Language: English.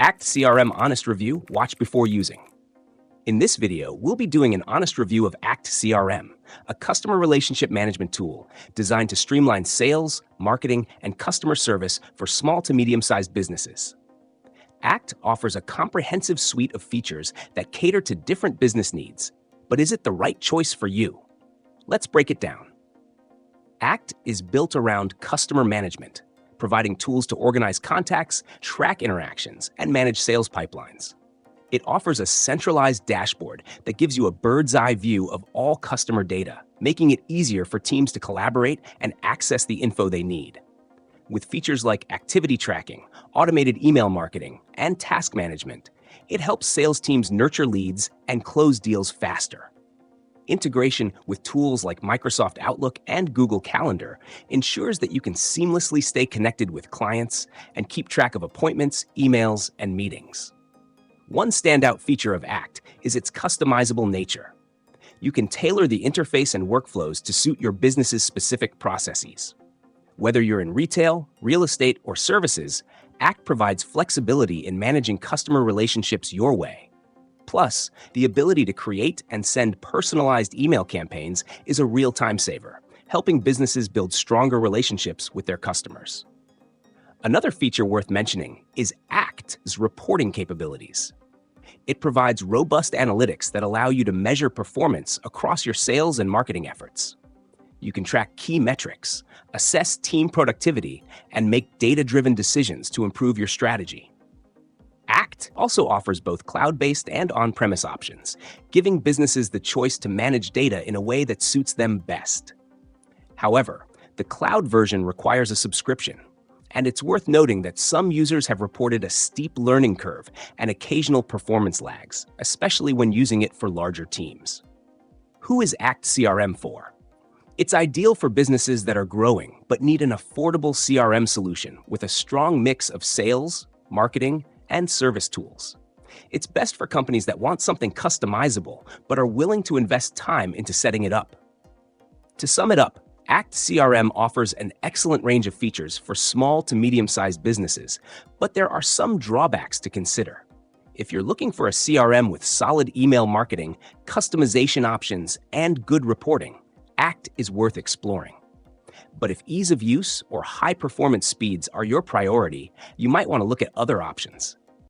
Act CRM Honest Review, watch before using. In this video, we'll be doing an honest review of Act CRM, a customer relationship management tool designed to streamline sales, marketing, and customer service for small to medium-sized businesses. Act offers a comprehensive suite of features that cater to different business needs, but is it the right choice for you? Let's break it down. Act is built around customer management, providing tools to organize contacts, track interactions, and manage sales pipelines. It offers a centralized dashboard that gives you a bird's-eye view of all customer data, making it easier for teams to collaborate and access the info they need. With features like activity tracking, automated email marketing, and task management, it helps sales teams nurture leads and close deals faster. Integration with tools like Microsoft Outlook and Google Calendar ensures that you can seamlessly stay connected with clients and keep track of appointments, emails, and meetings. One standout feature of Act is its customizable nature. You can tailor the interface and workflows to suit your business's specific processes. Whether you're in retail, real estate, or services, Act provides flexibility in managing customer relationships your way. Plus, the ability to create and send personalized email campaigns is a real time saver, helping businesses build stronger relationships with their customers. Another feature worth mentioning is Act's reporting capabilities. It provides robust analytics that allow you to measure performance across your sales and marketing efforts. You can track key metrics, assess team productivity, and make data-driven decisions to improve your strategy. Act also offers both cloud-based and on-premise options, giving businesses the choice to manage data in a way that suits them best. However, the cloud version requires a subscription, and it's worth noting that some users have reported a steep learning curve and occasional performance lags, especially when using it for larger teams. Who is Act CRM for? It's ideal for businesses that are growing but need an affordable CRM solution with a strong mix of sales, marketing, and service tools. It's best for companies that want something customizable but are willing to invest time into setting it up. To sum it up, Act CRM offers an excellent range of features for small to medium-sized businesses, but there are some drawbacks to consider. If you're looking for a CRM with solid email marketing, customization options, and good reporting, Act is worth exploring. But if ease of use or high-performance speeds are your priority, you might want to look at other options.